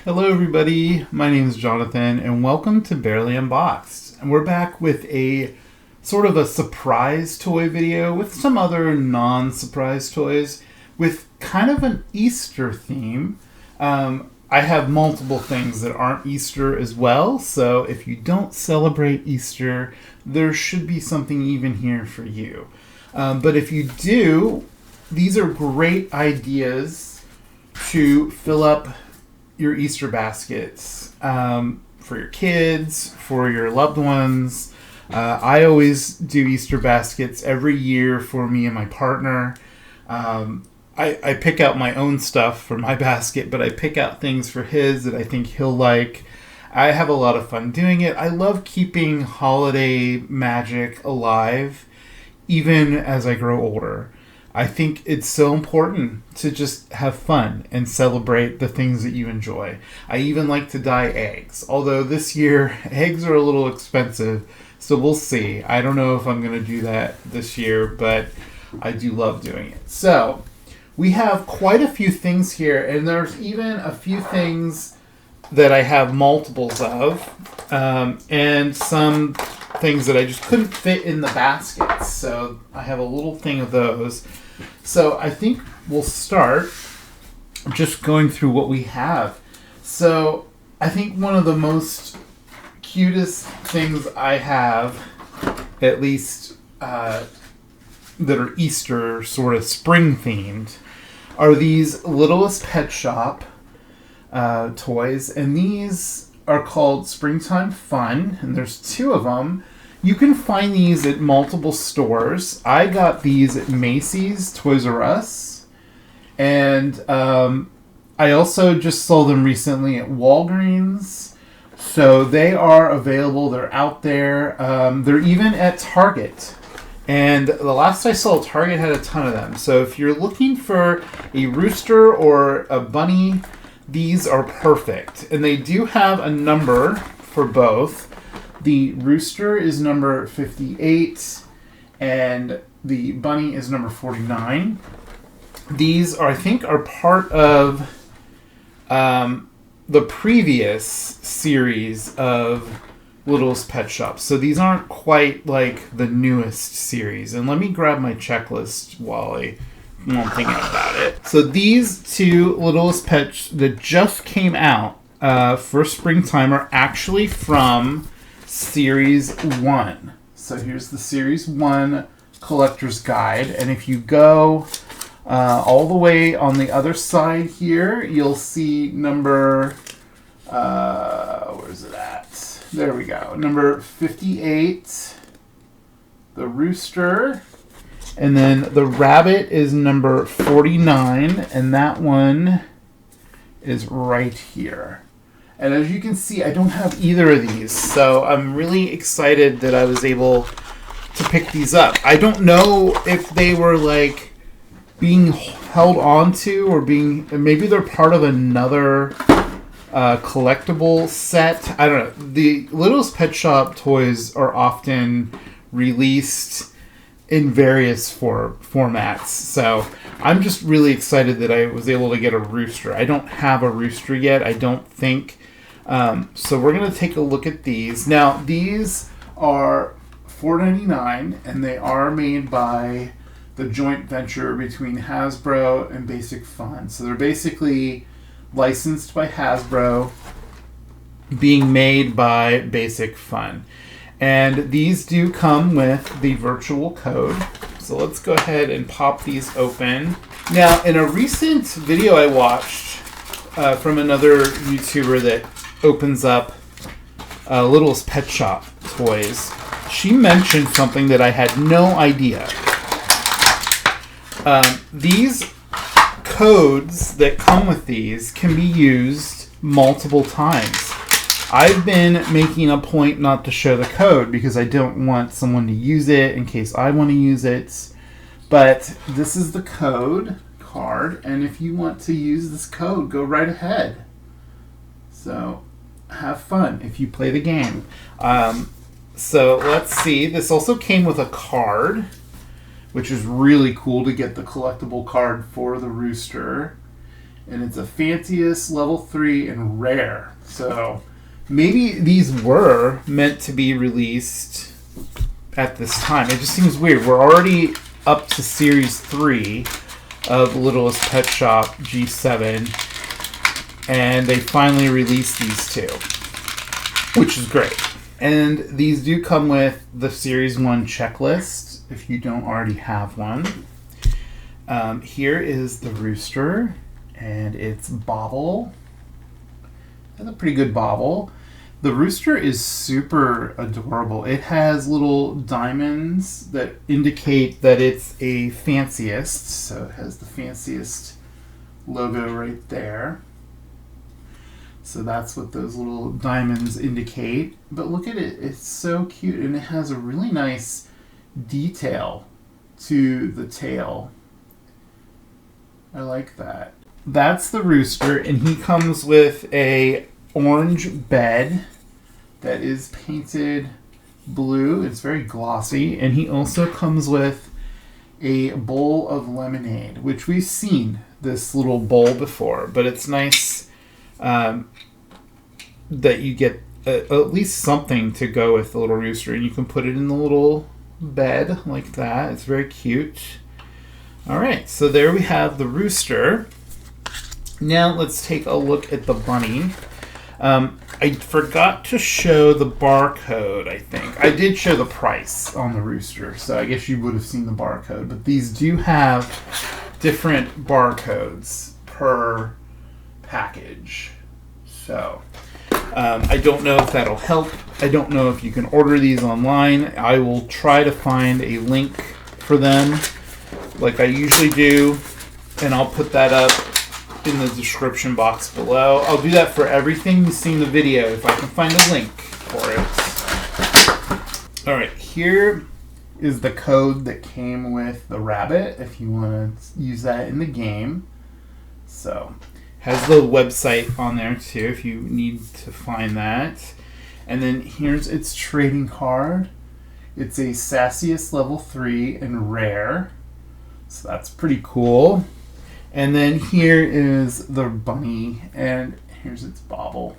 Hello everybody, my name is Jonathan and welcome to Barely Unboxed. And we're back with a sort of a surprise toy video with some other non-surprise toys with kind of an Easter theme. I have multiple things that aren't Easter as well, so if you don't celebrate Easter, there should be something even here for you. But if you do, these are great ideas to fill up your Easter baskets for your kids, for your loved ones. I always do Easter baskets every year for me and my partner. I pick out my own stuff for my basket, but I pick out things for his that I think he'll like. I have a lot of fun doing it. I love keeping holiday magic alive, even as I grow older. I think it's so important to just have fun and celebrate the things that you enjoy. I even like to dye eggs, although this year eggs are a little expensive, so we'll see. I don't know if I'm going to do that this year, but I do love doing it. So we have quite a few things here, and there's even a few things that I have multiples of, and some things that I just couldn't fit in the baskets. So I have a little thing of those. So I think we'll start just going through what we have. So I think one of the most cutest things I have, at least that are Easter sort of spring themed, are these Littlest Pet Shop toys. And these are called Springtime Fun, and there's two of them. You can find these at multiple stores. I got these at Macy's, Toys R Us, and I also just saw them recently at Walgreens. So they are available. They're out there. They're even at Target. And the last I saw, Target had a ton of them. So if you're looking for a rooster or a bunny, these are perfect. And they do have a number for both. The rooster is number 58, and the bunny is number 49. These are, I think, are part of the previous series of Littlest Pet Shop. So these aren't quite like the newest series. And let me grab my checklist while I'm thinking about it. So these two Littlest Pets that just came out for springtime are actually from Series 1. So here's the Series 1 Collector's Guide. And if you go all the way on the other side here, you'll see number... where's it at? There we go. Number 58. The rooster. And then the rabbit is number 49. And that one is right here. And as you can see, I don't have either of these, so I'm really excited that I was able to pick these up. I don't know if they were like being held onto or maybe they're part of another collectible set. I don't know. The Littlest Pet Shop toys are often released in various formats, so I'm just really excited that I was able to get a rooster. I don't have a rooster yet, I don't think. So we're going to take a look at these. Now, these are $4.99, and they are made by the joint venture between Hasbro and Basic Fun. So they're basically licensed by Hasbro, being made by Basic Fun. And these do come with the virtual code. So let's go ahead and pop these open. Now, in a recent video I watched from another YouTuber that opens up Littlest Pet Shop toys, she mentioned something that I had no idea. These codes that come with these can be used multiple times. I've been making a point not to show the code because I don't want someone to use it in case I want to use it. But this is the code card, and if you want to use this code, go right ahead. So have fun if you play the game. So let's see. This also came with a card, which is really cool to get the collectible card for the rooster. And it's a fanciest level 3 and rare. So maybe these were meant to be released at this time. It just seems weird. We're already up to Series 3 of Littlest Pet Shop G7. And they finally released these two, which is great. And these do come with the Series 1 checklist, if you don't already have one. Here is the rooster, and it's bobble. That's a pretty good bobble. The rooster is super adorable. It has little diamonds that indicate that it's a fanciest. So it has the fanciest logo right there. So that's what those little diamonds indicate. But look at it. It's so cute. And it has a really nice detail to the tail. I like that. That's the rooster. And he comes with a orange bed that is painted blue. It's very glossy. And he also comes with a bowl of lemonade, which we've seen this little bowl before. But it's nice that you get at least something to go with the little rooster, and you can put it in the little bed like that. It's very cute. All right, so there we have the rooster. Now let's take a look at the bunny. I forgot to show the barcode, I think. I did show the price on the rooster, so I guess you would have seen the barcode, but these do have different barcodes per package. So I don't know if that'll help. I don't know if you can order these online. I will try to find a link for them like I usually do, and I'll put that up in the description box below. I'll do that for everything you see in the video if I can find a link for it. Alright, here is the code that came with the rabbit if you want to use that in the game. So has the website on there too if you need to find that. And then here's its trading card. It's a Sassiest level 3 and rare. So that's pretty cool. And then here is the bunny, and here's its bobble.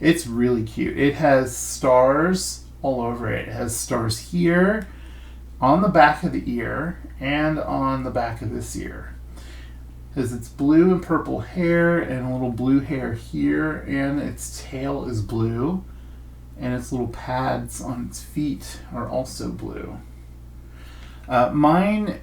It's really cute. It has stars all over it. It has stars here, on the back of the ear, and on the back of this ear. It has its blue and purple hair, and a little blue hair here, and its tail is blue, and its little pads on its feet are also blue. Mine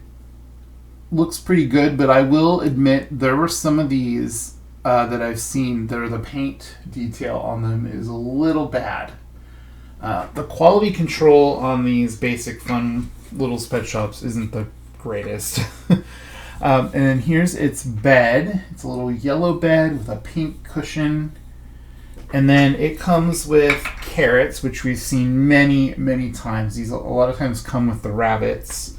looks pretty good, but I will admit there were some of these that I've seen that the paint detail on them is a little bad. The quality control on these basic fun little pet shops isn't the greatest. And then here's its bed. It's a little yellow bed with a pink cushion. And then it comes with carrots, which we've seen many, many times. These a lot of times come with the rabbits.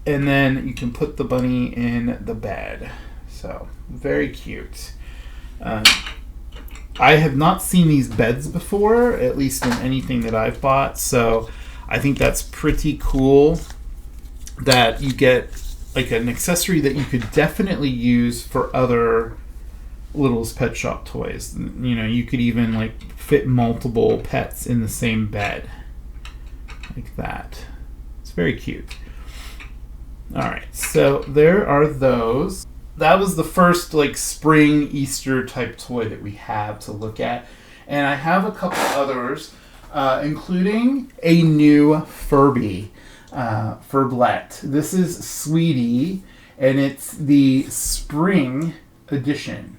And then you can put the bunny in the bed. So, very cute. I have not seen these beds before, at least in anything that I've bought. So, I think that's pretty cool that you get like an accessory that you could definitely use for other Littlest Pet Shop toys. You know, you could even like fit multiple pets in the same bed. Like that. It's very cute. Alright, so there are those. That was the first like spring Easter type toy that we have to look at. And I have a couple others, including a new Furby Furblet. This is Swee-Dee, and it's the spring edition.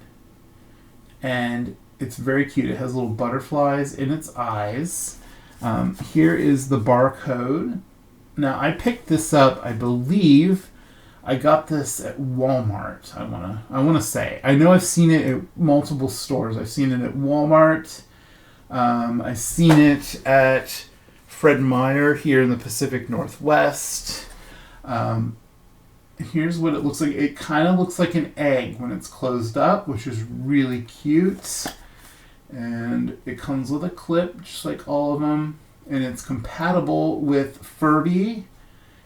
And it's very cute. It has little butterflies in its eyes. Here is the barcode. Now, I picked this up, I believe I got this at Walmart, I wanna say. I know I've seen it at multiple stores. I've seen it at Walmart. I've seen it at Fred Meyer here in the Pacific Northwest. Here's what it looks like. It kind of looks like an egg when it's closed up, which is really cute. And it comes with a clip, just like all of them. And it's compatible with Furby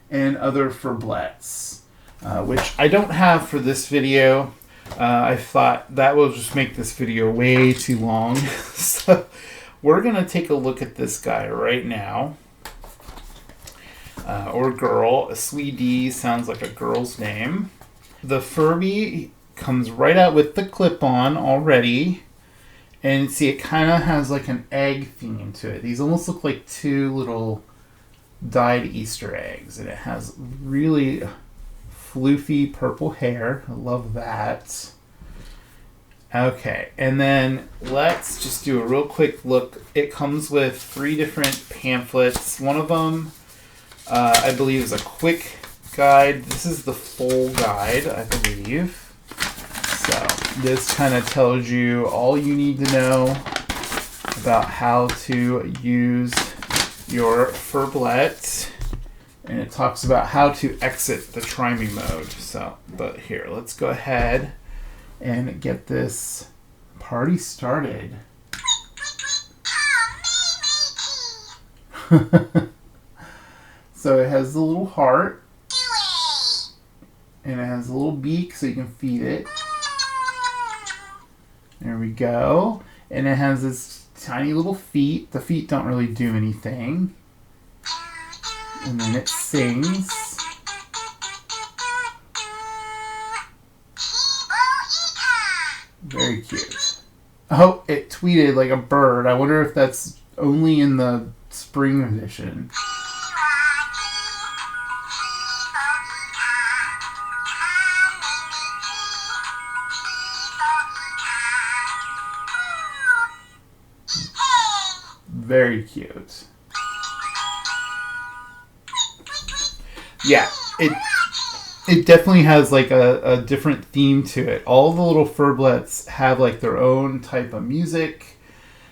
and other Furblets. which I don't have for this video. I thought that will just make this video way too long. So we're going to take a look at this guy right now. Or girl. A Swee-Dee sounds like a girl's name. The Furby comes right out with the clip-on already. And see, it kind of has like an egg theme to it. These almost look like two little dyed Easter eggs. And it has really floofy purple hair. I love that. Okay, and then let's just do a real quick look. It comes with 3 different pamphlets. One of them, I believe, is a quick guide. This is the full guide, I believe. So this kind of tells you all you need to know about how to use your Furblet. And it talks about how to exit the triming mode. So, but here, let's go ahead and get this party started. So it has the little heart. And it has a little beak so you can feed it. There we go. And it has this tiny little feet. The feet don't really do anything. And then it sings. Very cute. Oh, it tweeted like a bird. I wonder if that's only in the spring edition. Very cute. Yeah, it definitely has like a different theme to it. All the little Furblets have like their own type of music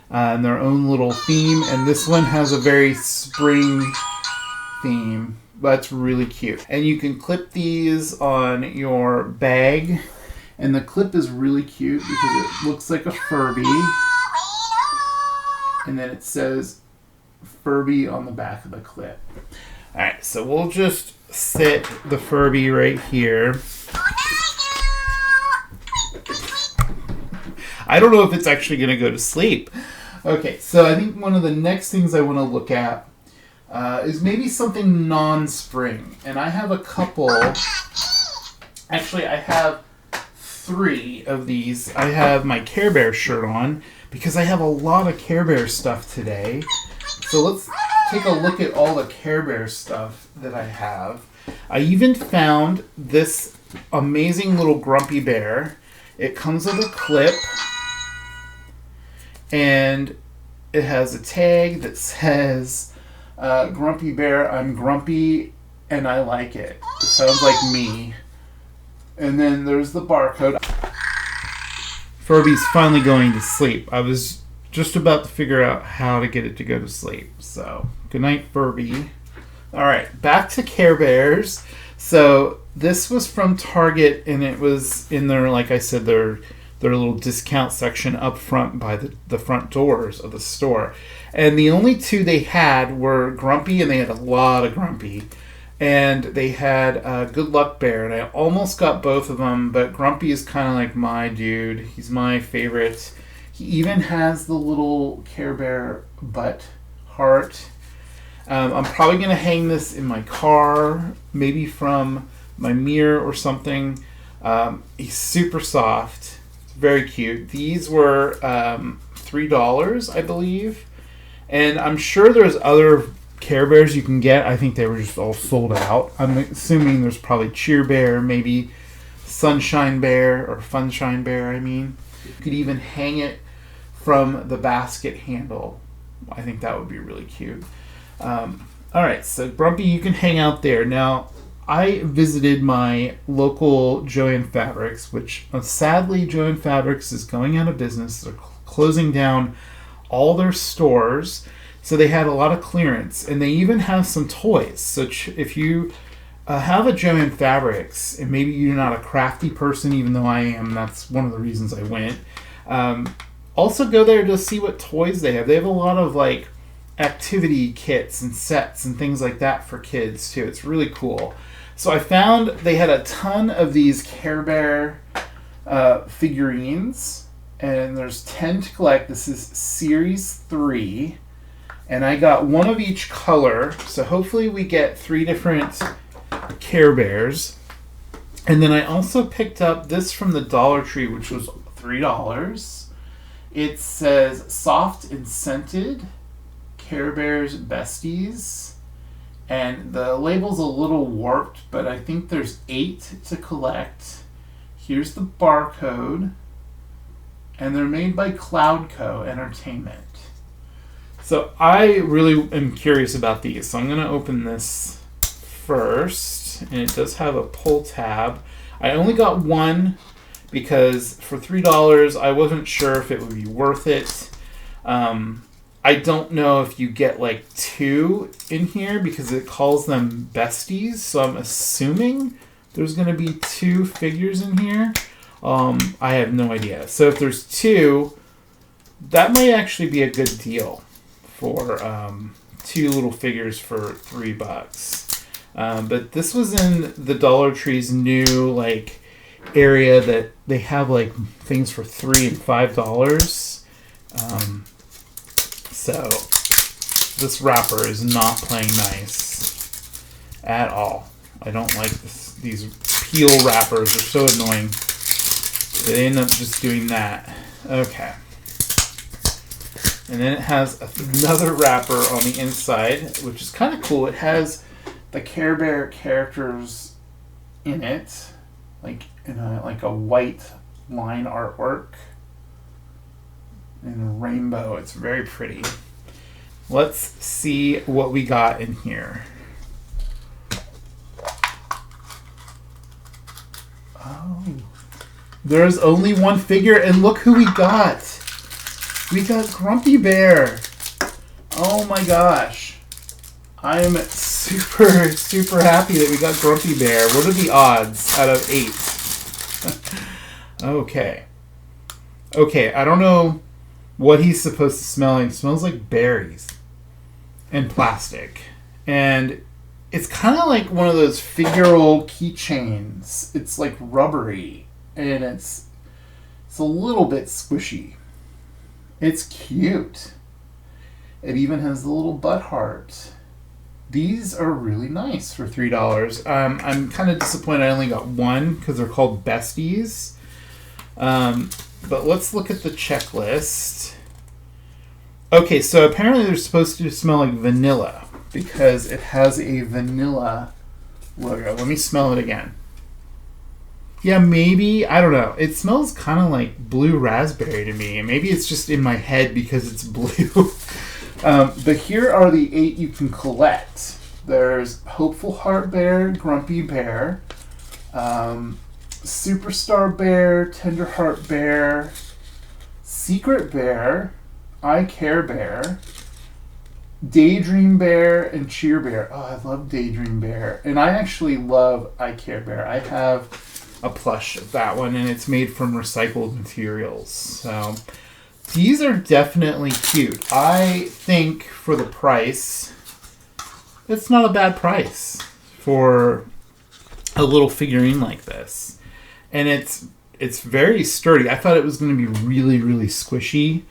and their own little theme, and this one has a very spring theme. That's really cute. And you can clip these on your bag, and the clip is really cute because it looks like a Furby. And then it says Furby on the back of the clip. Alright, so we'll just sit the Furby right here. I don't know if it's actually going to go to sleep. Okay, so I think one of the next things I want to look at is maybe something non-spring. And I have a couple. Actually, I have 3 of these. I have my Care Bear shirt on because I have a lot of Care Bear stuff today. So let's take a look at all the Care Bear stuff that I have. I even found this amazing little Grumpy Bear. It comes with a clip, and it has a tag that says, Grumpy Bear, I'm grumpy and I like it. It sounds like me. And then there's the barcode. Furby's finally going to sleep. I was just about to figure out how to get it to go to sleep. So, good night, Furby. Alright, back to Care Bears. So, this was from Target, and it was in their, like I said, their little discount section up front by the front doors of the store. And the only 2 they had were Grumpy, and they had a lot of Grumpy. And they had Good Luck Bear, and I almost got both of them, but Grumpy is kind of like my dude. He's my favorite. He even has the little Care Bear butt heart. I'm probably going to hang this in my car, maybe from my mirror or something. He's super soft. It's very cute. These were $3, I believe. And I'm sure there's other Care Bears you can get. I think they were just all sold out. I'm assuming there's probably Cheer Bear, maybe Sunshine Bear, or Funshine Bear, I mean. You could even hang it from the basket handle. I think that would be really cute. Alright, so Grumpy, you can hang out there. Now, I visited my local Joann Fabrics, which sadly Joann Fabrics is going out of business. They're closing down all their stores. So they had a lot of clearance, and they even have some toys. So if you have a Joann Fabrics, and maybe you're not a crafty person, even though I am, that's one of the reasons I went. Also go there to see what toys they have. They have a lot of like activity kits and sets and things like that for kids too. It's really cool. So I found they had a ton of these Care Bear figurines, and there's 10 to collect. This is Series 3, and I got one of each color, so hopefully we get 3 different Care Bears. And then I also picked up this from the Dollar Tree, which was $3. It says Soft and Scented Care Bears Besties. And the label's a little warped, but I think there's 8 to collect. Here's the barcode. And they're made by Cloudco Entertainment. So I really am curious about these. So I'm going to open this first. And it does have a pull tab. I only got one because for $3 I wasn't sure if it would be worth it. I don't know if you get like 2 in here because it calls them besties. So I'm assuming there's going to be 2 figures in here. I have no idea. So if there's 2, that might actually be a good deal for 2 little figures for $3. But this was in the Dollar Tree's new like area that they have like things for $3 and $5. So this wrapper is not playing nice at all. I don't like this. These peel wrappers are so annoying. They end up just doing that. Okay. And then it has another wrapper on the inside, which is kind of cool. It has the Care Bear characters in it, like in a white line artwork. In a rainbow. It's very pretty. Let's see what we got in here. Oh. There's only one figure, and look who we got. We got Grumpy Bear. Oh my gosh. I am super, super happy that we got Grumpy Bear. What are the odds out of 8? Okay. Okay, I don't know what he's supposed to smell like. It smells like berries and plastic. And it's kind of like one of those figural keychains. It's like rubbery and it's a little bit squishy. It's cute. It even has the little butt heart. These are really nice for $3. I'm kind of disappointed I only got one because they're called Besties. But let's look at the checklist. Okay, so apparently they're supposed to smell like vanilla because it has a vanilla logo. Let me smell it again. Yeah, maybe. I don't know. It smells kind of like blue raspberry to me. Maybe it's just in my head because it's blue. But here are the 8 you can collect. There's Hopeful Heart Bear, Grumpy Bear, Superstar Bear, Tender Heart Bear, Secret Bear, I Care Bear, Daydream Bear, and Cheer Bear. Oh, I love Daydream Bear. And I actually love I Care Bear. I have a plush of that one, and it's made from recycled materials. So these are definitely cute. I think for the price, it's not a bad price for a little figurine like this. And it's very sturdy. I thought it was going to be really, really squishy,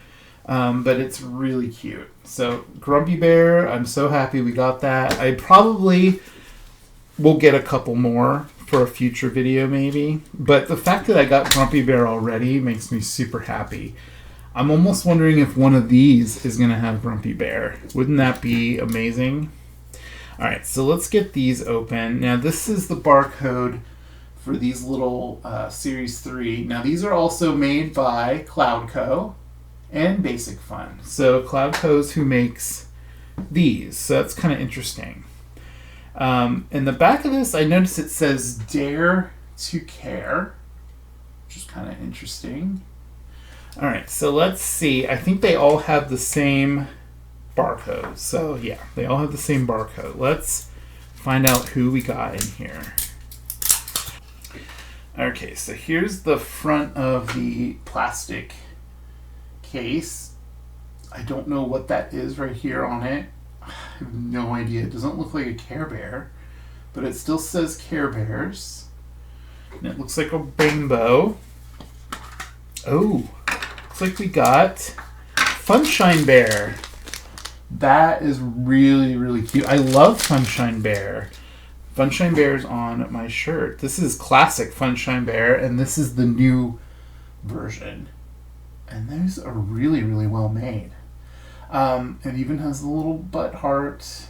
but it's really cute. So Grumpy Bear, I'm so happy we got that. I probably will get a couple more for a future video maybe. But the fact that I got Grumpy Bear already makes me super happy. I'm almost wondering if one of these is going to have Grumpy Bear. Wouldn't that be amazing? Alright, so let's get these open. Now this is the barcode for these little Series 3. Now these are also made by Cloudco and Basic Fun. So Cloudco's who makes these. So that's kind of interesting. In the back of this, I noticed it says Dare to Care, which is kind of interesting. Alright, so let's see. I think they all have the same barcode. So yeah, they all have the same barcode. Let's find out who we got in here. Okay, so here's the front of the plastic case. I don't know what that is right here on it. I have no idea. It doesn't look like a Care Bear. but it still says Care Bears. And it looks like a rainbow. Oh, looks like we got Funshine Bear. That is really, really cute. I love Funshine Bear. Funshine Bear's on my shirt. This is classic Funshine Bear, and this is the new version. And those are really, really well made. It even has the little butt heart.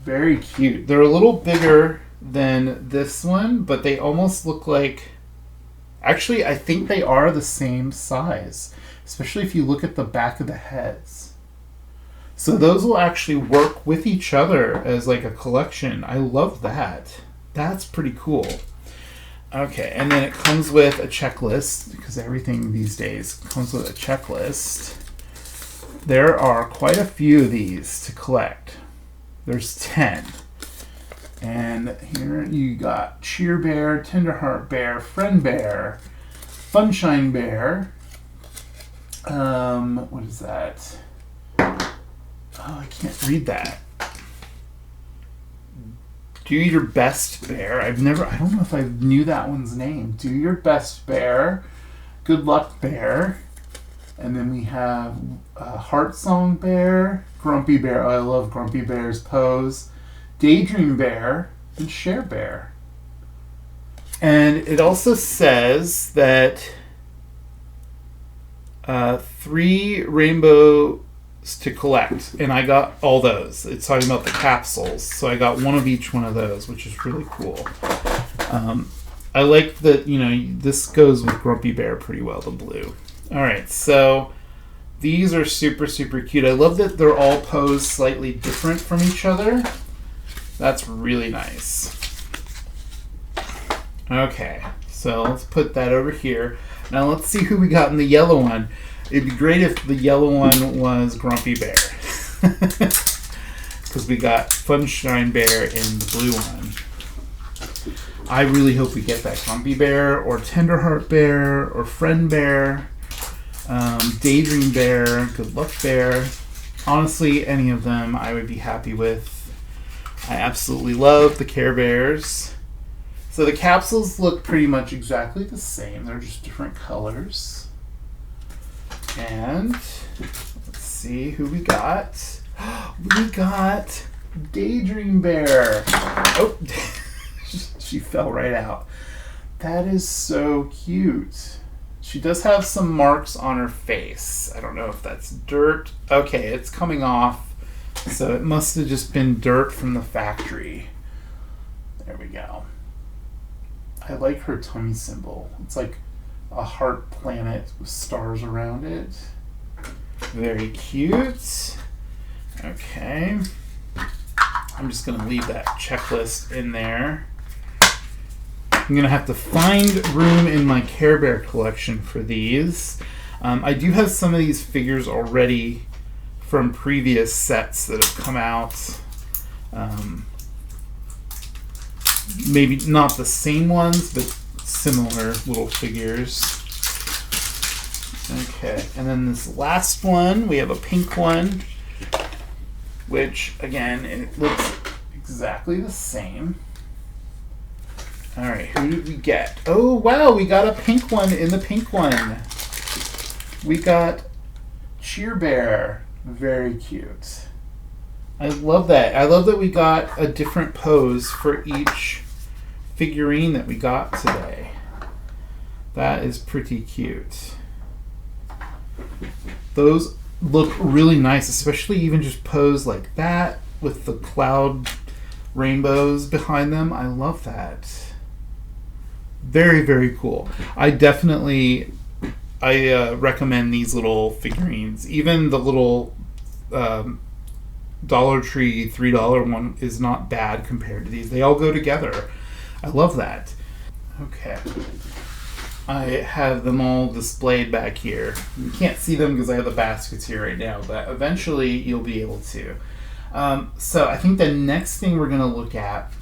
Very cute. They're a little bigger than this one, but they almost look like... Actually, I think they are the same size, especially if you look at the back of the heads. So those will actually work with each other as like a collection. I love that. That's pretty cool. Okay, and then it comes with a checklist, because everything these days comes with a checklist. There are quite a few of these to collect. There's 10. And here you got Cheer Bear, Tenderheart Bear, Friend Bear, Funshine Bear. What is that? Oh, I can't read that. Do Your Best Bear. I don't know if I knew that one's name. Do Your Best Bear, Good Luck Bear. And then we have Heart Song Bear, Grumpy Bear. Oh, I love Grumpy Bear's pose. Daydream Bear, and Share Bear. And it also says that 3 rainbows to collect, and I got all those. It's talking about the capsules, so I got one of each one of those, which is really cool. I like that, this goes with Grumpy Bear pretty well, the blue. All right, so these are super, super cute. I love that they're all posed slightly different from each other. That's really nice. Okay, so let's put that over here. Now let's see who we got in the yellow one. It'd be great if the yellow one was Grumpy Bear. Because we got Funshine Bear in the blue one. I really hope we get that Grumpy Bear, or Tenderheart Bear, or Friend Bear, Daydream Bear, Good Luck Bear. Honestly, any of them I would be happy with. I absolutely love the Care Bears. So the capsules look pretty much exactly the same. They're just different colors. And let's see who we got. We got Daydream Bear. Oh, she fell right out. That is so cute. She does have some marks on her face. I don't know if that's dirt. Okay, it's coming off. So it must have just been dirt from the factory. There we go. I like her tummy symbol. It's like a heart planet with stars around it. Very cute. Okay. I'm just going to leave that checklist in there. I'm going to have to find room in my Care Bear collection for these. I do have some of these figures already from previous sets that have come out. Maybe not the same ones, but similar little figures. Okay, and then this last one, we have a pink one, which, again, it looks exactly the same. All right, who did we get? Oh, wow, we got a pink one in the pink one. We got Cheer Bear. Very cute. I love that. I love that we got a different pose for each figurine that we got today. That is pretty cute. Those look really nice, especially even just posed like that with the cloud rainbows behind them. I love that. Very, very cool. I recommend these little figurines. Even the little Dollar Tree $3 one is not bad compared to these. They all go together. I love that. Okay. I have them all displayed back here. You can't see them because I have the baskets here right now, but eventually you'll be able to. So I think the next thing we're going to look at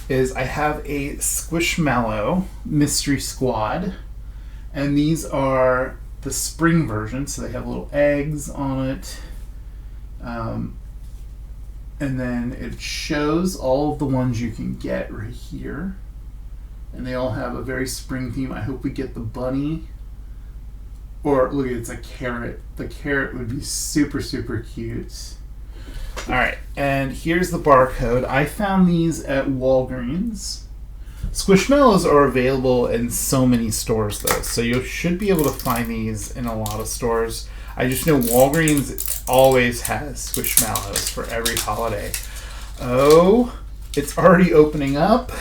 is I have a Squishmallow Mystery Squad. And these are the spring version, so they have little eggs on it. And then it shows all of the ones you can get right here. And they all have a very spring theme. I hope we get the bunny. Or look, it's a carrot. The carrot would be super, super cute. All right, and here's the barcode. I found these at Walgreens. Squishmallows are available in so many stores, though, so you should be able to find these in a lot of stores. I just know Walgreens always has Squishmallows for every holiday. Oh, it's already opening up,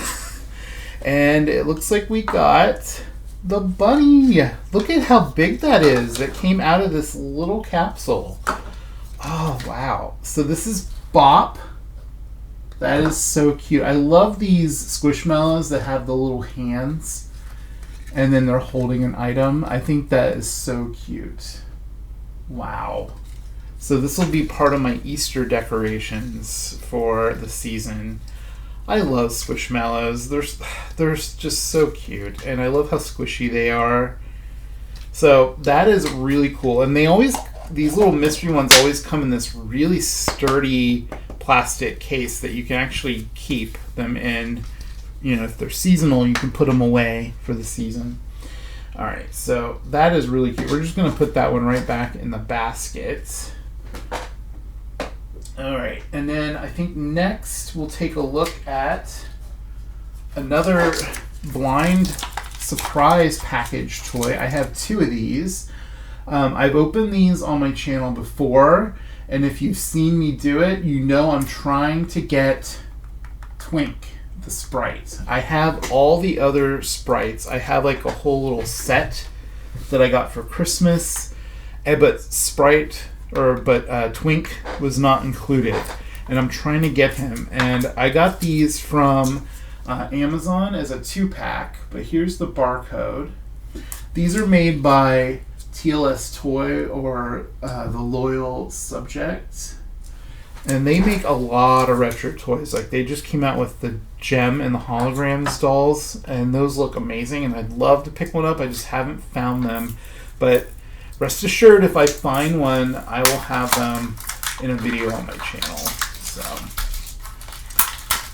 and it looks like we got the bunny. Look at how big that is. That came out of this little capsule. Oh, wow. So this is Bop. That is so cute. I love these Squishmallows that have the little hands and then they're holding an item. I think that is so cute. Wow. So this will be part of my Easter decorations for the season. I love Squishmallows. They're just so cute, and I love how squishy they are. So that is really cool. And these little mystery ones always come in this really sturdy plastic case that you can actually keep them in. You know, if they're seasonal, you can put them away for the season. All right, so that is really cute. We're just going to put that one right back in the basket. All right, and then I think next we'll take a look at another blind surprise package toy. I have two of these. I've opened these on my channel before, and if you've seen me do it, you know I'm trying to get Twink, the Sprite. I have all the other Sprites. I have like a whole little set that I got for Christmas, but Twink was not included, and I'm trying to get him. And I got these from Amazon as a 2-pack, but here's the barcode. These are made by TLS Toy, or the Loyal Subject, and they make a lot of retro toys. Like, they just came out with the Gem and the Holograms dolls, and those look amazing, and I'd love to pick one up. I just haven't found them, but rest assured, if I find one, I will have them in a video on my channel. So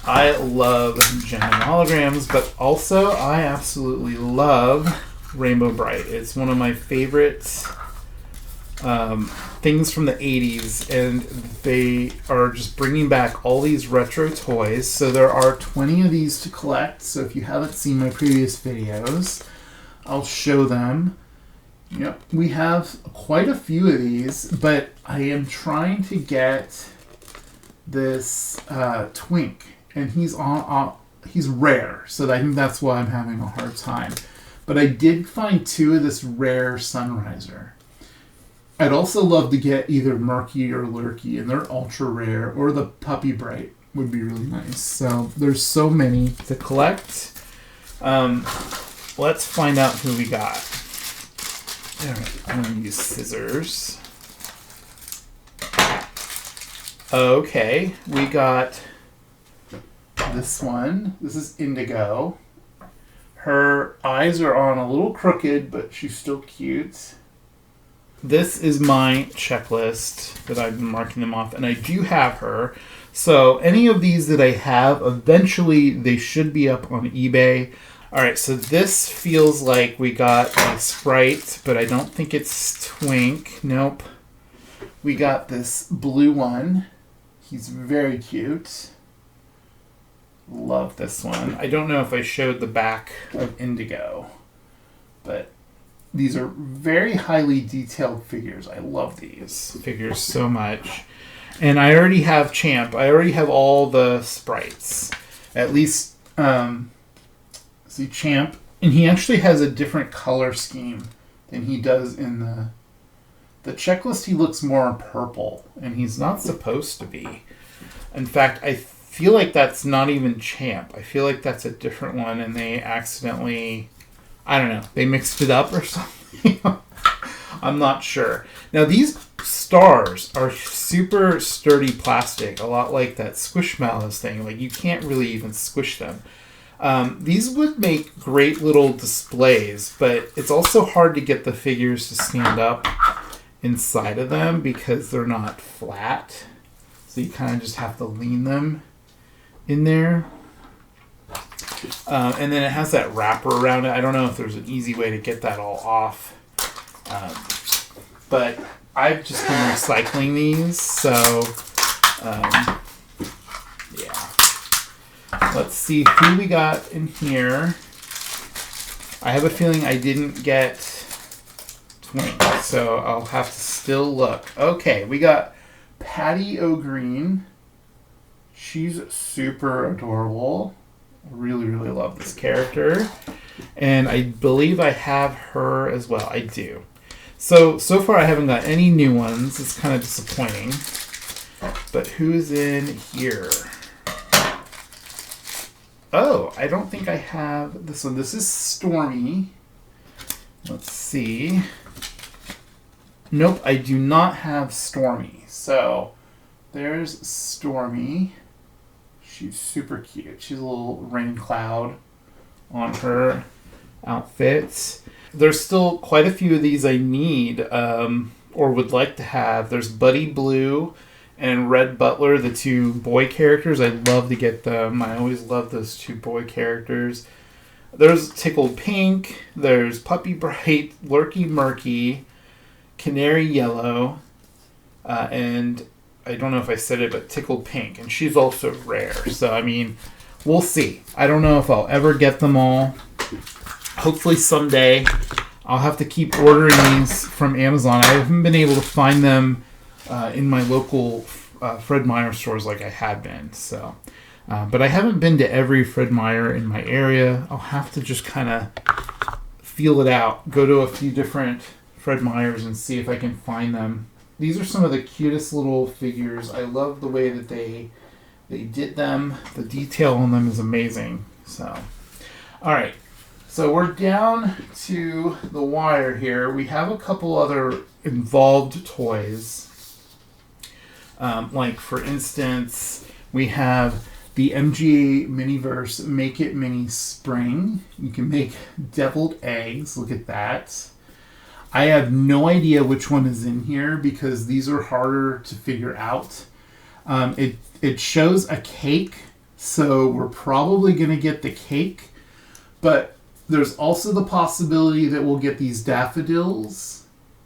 I love Gem and Holograms, but also I absolutely love Rainbow Brite. It's one of my favorite things from the 80s, and they are just bringing back all these retro toys. So there are 20 of these to collect, so if you haven't seen my previous videos, I'll show them. Yep, we have quite a few of these, but I am trying to get this Twink, and he's rare, so I think that's why I'm having a hard time. But I did find two of this rare Sunriser. I'd also love to get either Murky or Lurky, and they're ultra rare, or the Puppy Bright would be really nice. So there's so many to collect. Let's find out who we got. All right, I'm going to use scissors. Okay, we got this one. This is Indigo. Her eyes are on a little crooked, but she's still cute. This is my checklist that I've been marking them off, and I do have her. So any of these that I have, eventually they should be up on eBay. All right, so this feels like we got a Sprite, but I don't think it's Twink. Nope. We got this blue one. He's very cute. Love this one. I don't know if I showed the back of Indigo, but these are very highly detailed figures. I love these figures so much. And I already have Champ. I already have all the Sprites. At least, see Champ. And he actually has a different color scheme than he does in the checklist. He looks more purple, and he's not supposed to be. In fact, I feel like that's not even Champ. I feel like that's a different one, and they accidentally, I don't know, they mixed it up or something. I'm not sure. Now, these stars are super sturdy plastic, a lot like that Squishmallows thing. Like, you can't really even squish them. These would make great little displays, but it's also hard to get the figures to stand up inside of them because they're not flat. So So you kind of just have to lean them in there. And then it has that wrapper around it. I don't know if there's an easy way to get that all off. But I've just been recycling these, so yeah. Let's see who we got in here. I have a feeling I didn't get Twink, so I'll have to still look. Okay, we got Patty O'Green. She's super adorable. I really, really love this character. And I believe I have her as well. I do. So far I haven't got any new ones. It's kind of disappointing. But who's in here? Oh, I don't think I have this one. This is Stormy. Let's see. Nope, I do not have Stormy. So there's Stormy. She's super cute. She's a little rain cloud on her outfit. There's still quite a few of these I need or would like to have. There's Buddy Blue and Red Butler, the two boy characters. I'd love to get them. I always love those two boy characters. There's Tickled Pink. There's Puppy Bright, Lurky Murky, Canary Yellow, and I don't know if I said it, but Tickled Pink. And she's also rare. So, I mean, we'll see. I don't know if I'll ever get them all. Hopefully someday. I'll have to keep ordering these from Amazon. I haven't been able to find them in my local Fred Meyer stores like I had been. So, but I haven't been to every Fred Meyer in my area. I'll have to just kind of feel it out. Go to a few different Fred Meyers and see if I can find them. These are some of the cutest little figures. I love the way that they did them. The detail on them is amazing. So, all right. So we're down to the wire here. We have a couple other involved toys. Like, for instance, we have the MGA Miniverse Make It Mini Spring. You can make deviled eggs. Look at that. I have no idea which one is in here because these are harder to figure out. It shows a cake, so we're probably going to get the cake. But there's also the possibility that we'll get these daffodils,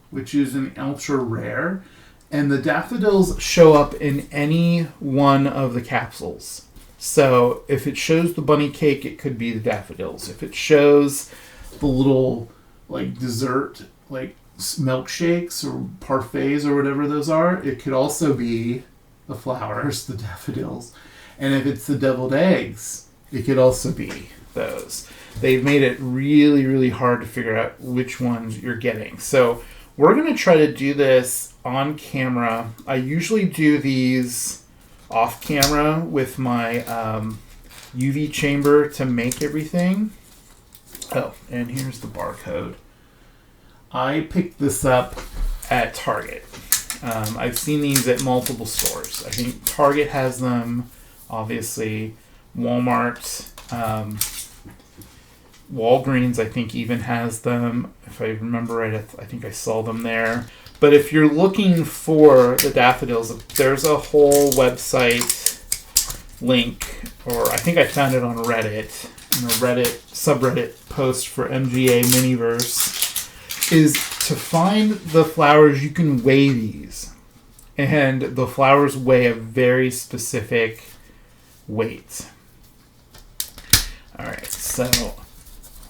which is an ultra rare. And the daffodils show up in any one of the capsules. So if it shows the bunny cake, it could be the daffodils. If it shows the little like dessert, like milkshakes or parfaits or whatever those are, it could also be the flowers, the daffodils. And if it's the deviled eggs, it could also be those. They've made it really, really hard to figure out which ones you're getting. So we're going to try to do this on camera. I usually do these off camera with my UV chamber to make everything. Oh, and here's the barcode. I picked this up at Target. I've seen these at multiple stores. I think Target has them, obviously. Walmart, Walgreens, I think, even has them. If I remember right, I think I saw them there. But if you're looking for the daffodils, there's a whole website link, or I think I found it on Reddit, in a Reddit subreddit post for MGA Miniverse, is to find the flowers. You can weigh these. And the flowers weigh a very specific weight. Alright, so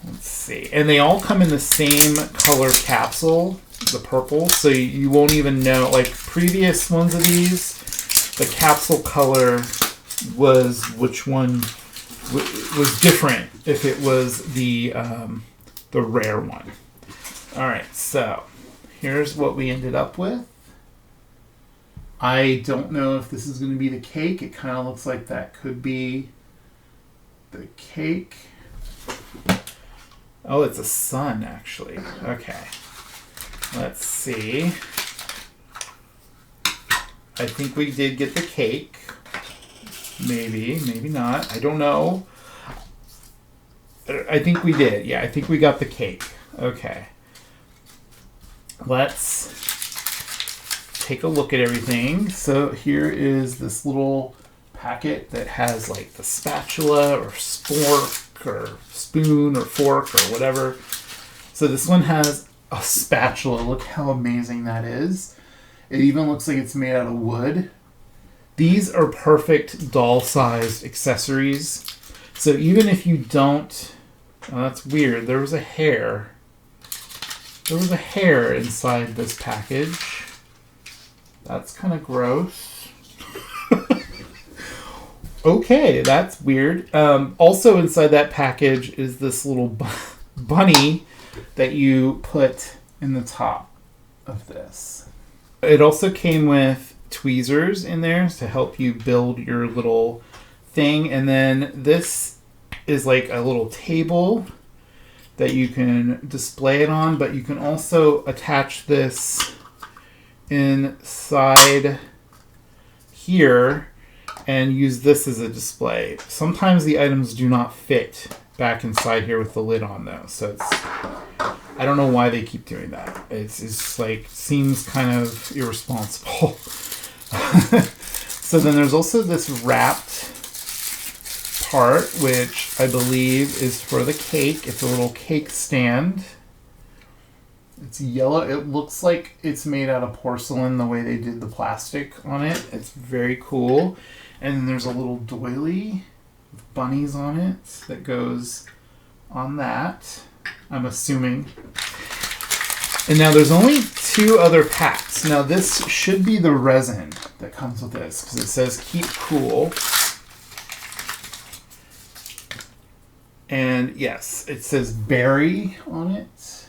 let's see. And they all come in the same color capsule, the purple, so you won't even know. Like previous ones of these, the capsule color was which one was different if it was the rare one. Alright, so here's what we ended up with. I don't know if this is going to be the cake. It kind of looks like that could be the cake. Oh, it's a sun, actually. Okay. Let's see. I think we did get the cake. Maybe, maybe not. I don't know. I think we did. Yeah, I think we got the cake. Okay. Let's take a look at everything. So here is this little packet that has like the spatula or spork or spoon or fork or whatever. So this one has a spatula. Look how amazing that is. It even looks like it's made out of wood. These are perfect doll-sized accessories. So even if you don't... Oh, that's weird. There was a hair. There was a hair inside this package. That's kind of gross. Okay, that's weird. Also inside that package is this little bunny that you put in the top of this. It also came with tweezers in there to help you build your little thing. And then this is like a little table that you can display it on, but you can also attach this inside here and use this as a display. Sometimes the items do not fit back inside here with the lid on though. So it's, I don't know why they keep doing that. It's like, seems kind of irresponsible. So then there's also this wrapped part, which I believe is for the cake. It's a little cake stand. It's yellow. It looks like it's made out of porcelain the way they did the plastic on it. It's very cool. And then there's a little doily with bunnies on it that goes on that, I'm assuming. And now there's only 2 other packs. Now this should be the resin that comes with this because it says keep cool. And yes, it says berry on it.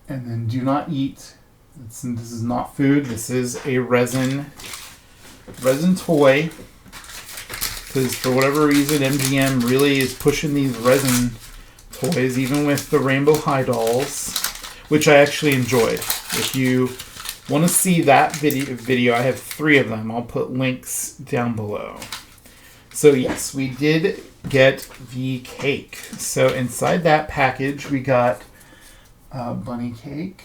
And then do not eat. This is not food. This is a resin toy. Because for whatever reason, MGM really is pushing these resin toys, even with the Rainbow High dolls, which I actually enjoyed. If you want to see that video, I have 3 of them. I'll put links down below. So yes, we did get the cake. So inside that package, we got bunny cake.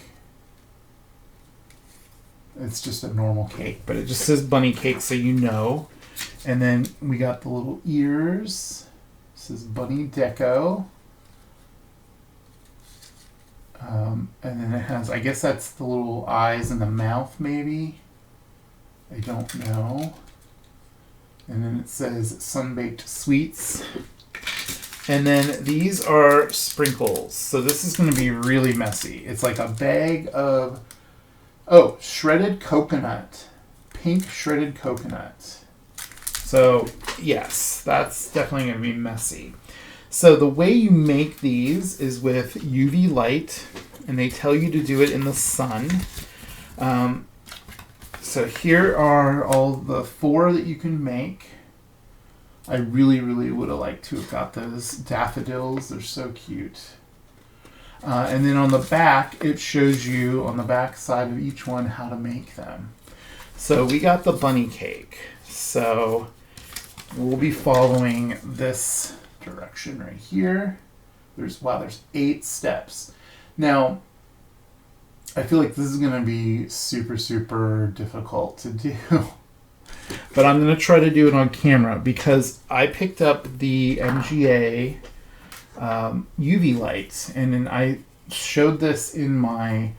It's just a normal cake, but it just says bunny cake so you know. And then we got the little ears. This is bunny deco. And then it has, I guess that's the little eyes and the mouth maybe. I don't know. And then it says sun-baked sweets. And then these are sprinkles. So this is going to be really messy. It's like a bag of, shredded coconut. Pink shredded coconut. So yes, that's definitely going to be messy. So the way you make these is with UV light, and they tell you to do it in the sun. So here are all the 4 that you can make. I really, really would have liked to have got those daffodils. They're so cute. And then on the back, it shows you on the back side of each one how to make them. So we got the bunny cake. So we'll be following this direction right here. There's 8 steps. Now, I feel like this is going to be super, super difficult to do. But I'm going to try to do it on camera because I picked up the MGA UV lights, and then I showed this in my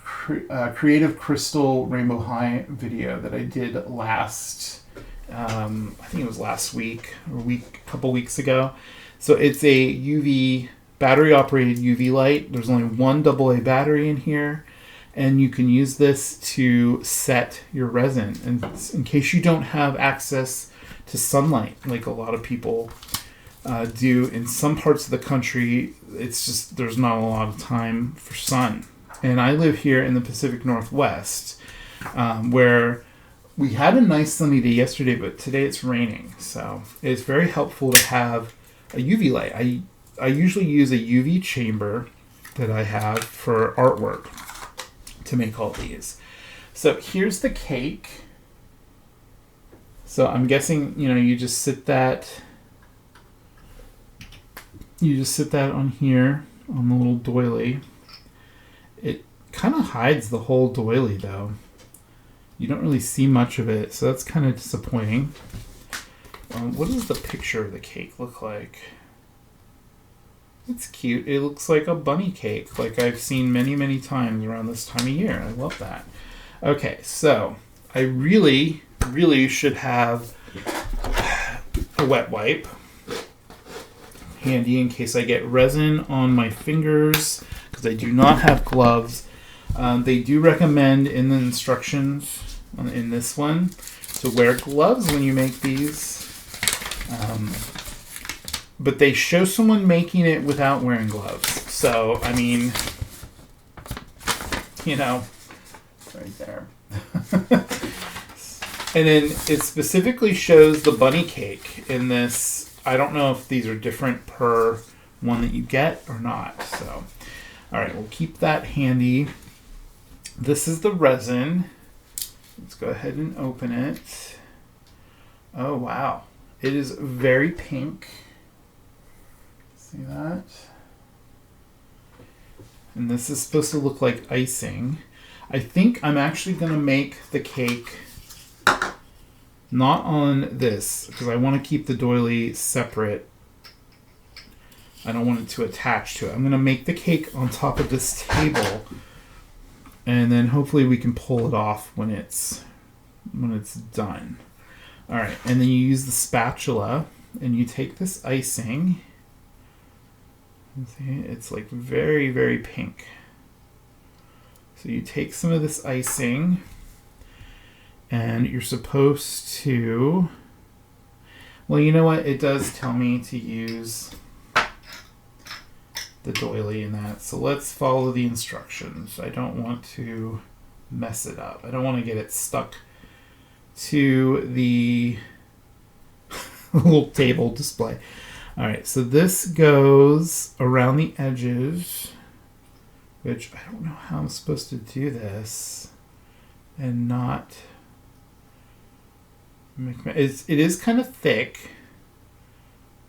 Creative Crystal Rainbow High video that I did last, I think it was last week or a couple weeks ago. So it's a UV battery operated UV light. There's only 1 AA battery in here, and you can use this to set your resin. And in case you don't have access to sunlight, like a lot of people do in some parts of the country, it's just there's not a lot of time for sun. And I live here in the Pacific Northwest, where we had a nice sunny day yesterday, but today it's raining. So it's very helpful to have a UV light. I usually use a UV chamber that I have for artwork to make all these. So here's the cake. So I'm guessing, you just sit that on here on the little doily. It kind of hides the whole doily though. You don't really see much of it, so that's kind of disappointing. What does the picture of the cake look like? It's cute. It looks like a bunny cake, like I've seen many, many times around this time of year. I love that. Okay, so I really, really should have a wet wipe handy in case I get resin on my fingers, because I do not have gloves. They do recommend in the instructions in this one to wear gloves when you make these. But they show someone making it without wearing gloves. So, I mean, you know, right there. And then it specifically shows the bunny cake in this. I don't know if these are different per one that you get or not. So, all right, we'll keep that handy. This is the resin. Let's go ahead and open it. Oh, wow. It is very pink. See that? And this is supposed to look like icing. I think I'm actually going to make the cake not on this, because I want to keep the doily separate. I don't want it to attach to it. I'm going to make the cake on top of this table, and then hopefully we can pull it off when it's done. All right, and then you use the spatula, and you take this icing. See, it's like very, very pink. So you take some of this icing, and you're supposed to, well, you know what? It does tell me to use the doily in that. So let's follow the instructions. I don't want to mess it up. I don't want to get it stuck to the little table display. All right, so this goes around the edges, which I don't know how I'm supposed to do this and not make it is kind of thick,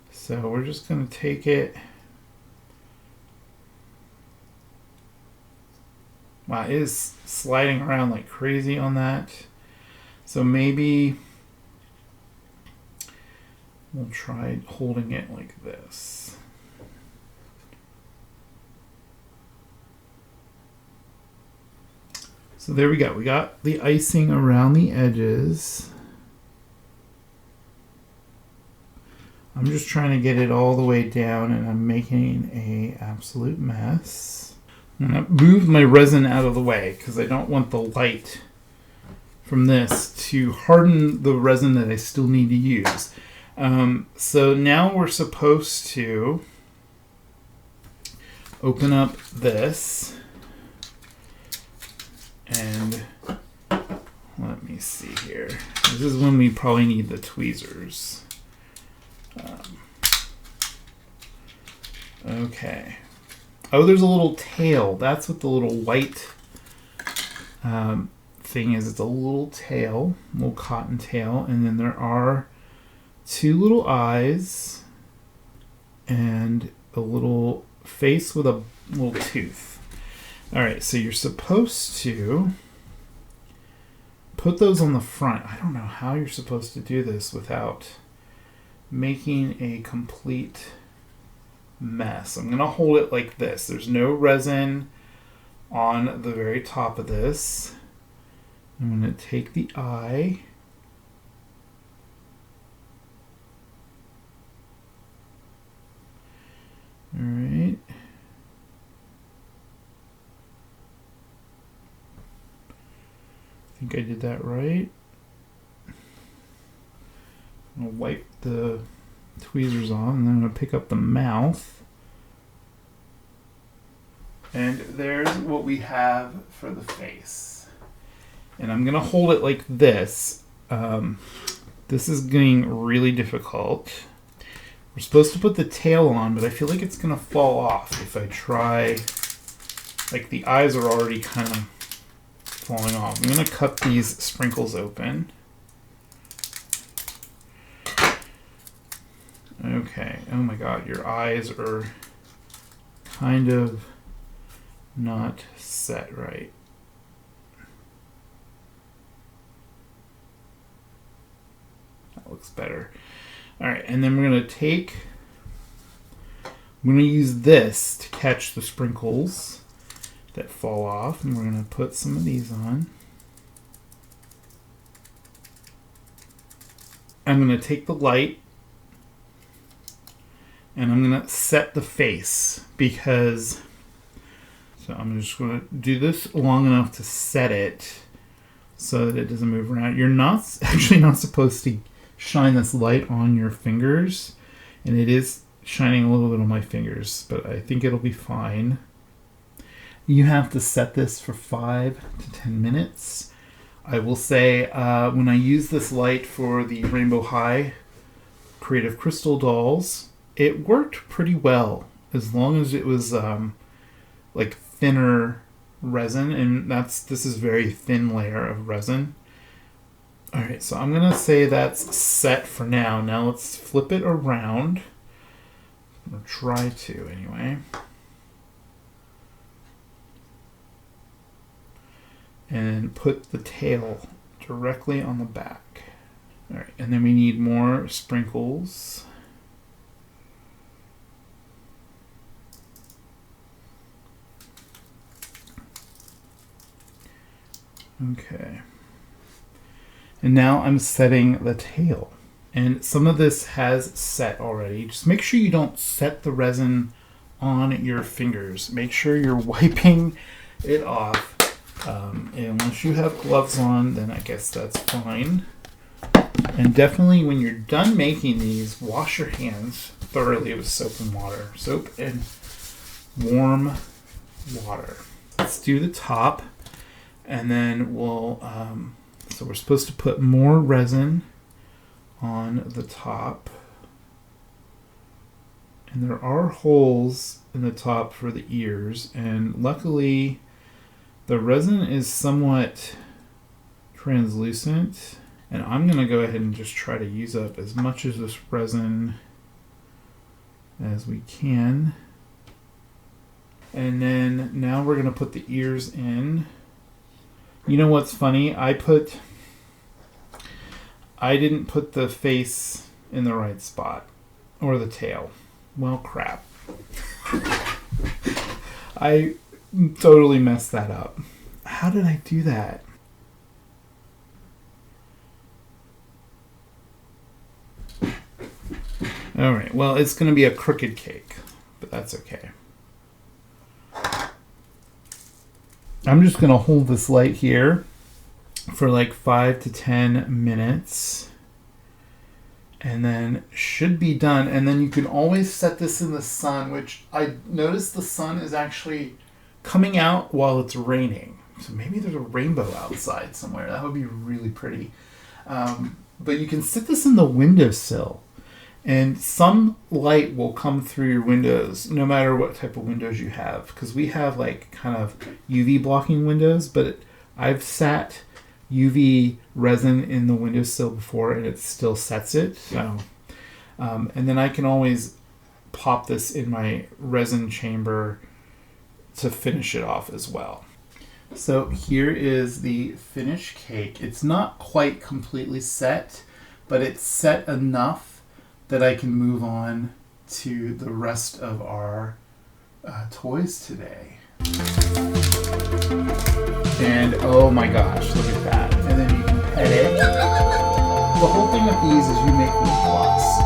so we're just going to take it. Wow, it is sliding around like crazy on that. So maybe we'll try holding it like this. So there we go. We got the icing around the edges. I'm just trying to get it all the way down, and I'm making an absolute mess. I'm going to move my resin out of the way because I don't want the light from this to harden the resin that I still need to use. So now we're supposed to open up this, and let me see here. This is when we probably need the tweezers. Okay. Oh, there's a little tail. That's what the little white thing is. It's a little tail, little cotton tail, and then there are two little eyes and a little face with a little tooth. All right, so you're supposed to put those on the front. I don't know how you're supposed to do this without making a complete mess. I'm going to hold it like this. There's no resin on the very top of this. I'm going to take the eye. All right. I think I did that right. I'm going to wipe the tweezers on, and then I'm going to pick up the mouth. And there's what we have for the face. And I'm going to hold it like this. This is getting really difficult. We're supposed to put the tail on, but I feel like it's going to fall off if I try. Like the eyes are already kind of falling off. I'm going to cut these sprinkles open. Okay. Oh my god, your eyes are kind of not set right. That looks better. All right, and then we're going to use this to catch the sprinkles that fall off, and we're going to put some of these on. I'm going to take the light and I'm going to set the face because, so I'm just going to do this long enough to set it so that it doesn't move around. You're actually not supposed to shine this light on your fingers, and it is shining a little bit on my fingers, but I think it'll be fine. You have to set this for 5 to 10 minutes. I will say when I use this light for the Rainbow High Creative Crystal dolls, it worked pretty well as long as it was like thinner resin, and this is very thin layer of resin. All right, so I'm gonna say that's set for now. Now let's flip it around, or try to anyway. And put the tail directly on the back. All right, and then we need more sprinkles. Okay. And now I'm setting the tail. And some of this has set already. Just make sure you don't set the resin on your fingers. Make sure you're wiping it off. Unless you have gloves on, then I guess that's fine. And definitely when you're done making these, wash your hands thoroughly with soap and water. Soap and warm water. Let's do the top, and then we'll, so we're supposed to put more resin on the top. And there are holes in the top for the ears, and luckily the resin is somewhat translucent, and I'm going to go ahead and just try to use up as much of this resin as we can. And then now we're going to put the ears in. You know what's funny? I didn't put the face in the right spot, or the tail. Well, crap. I totally messed that up. How did I do that? All right, well, it's going to be a crooked cake, but that's okay. I'm just going to hold this light here for like 5 to 10 minutes. And then should be done. And then you can always set this in the sun, which I noticed the sun is actually coming out while it's raining. So maybe there's a rainbow outside somewhere. That would be really pretty. But you can sit this in the windowsill, and some light will come through your windows, no matter what type of windows you have. Because we have like kind of UV blocking windows, but I've sat UV resin in the windowsill before, and it still sets it. So, and then I can always pop this in my resin chamber to finish it off as well. So here is the finished cake. It's not quite completely set, but it's set enough that I can move on to the rest of our toys today. And oh my gosh, look at that. And then you can pet it. The whole thing with these is you make them floss.